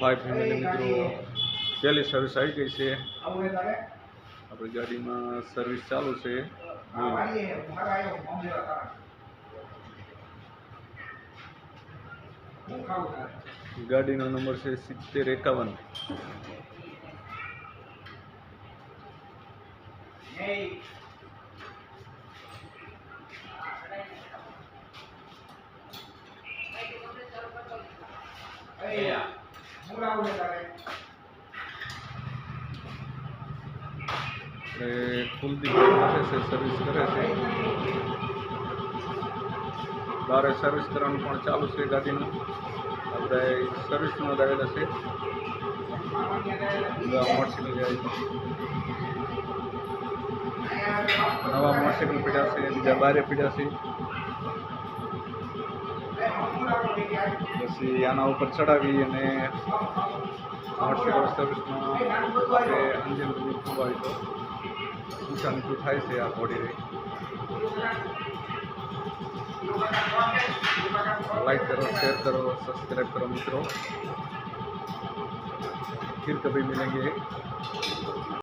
हाय family मित्रों, पहली service आई गई है। अपनी गाड़ी में सर्विस चालू से गाड़ी नंबर से 7051। कुलदीप से सर्विस करे से बारे सर्विस करवानुं चालू से गाड़ी अपने सर्विस में आवेला से मोटरसाइकल जाए नवा मोटरसाइकल पीड़ा से बीजा बारे पीड़ा से पछी आना ऊपर चढ़ावी अने मोटरसाइकल सर्विस में आपणे इंजन खूब आई तो ऊँचा नीचू थाय से आ बॉडी रे। लाइक करो, शेयर करो, सब्सक्राइब करो मित्रों। फिर कभी मिलेंगे।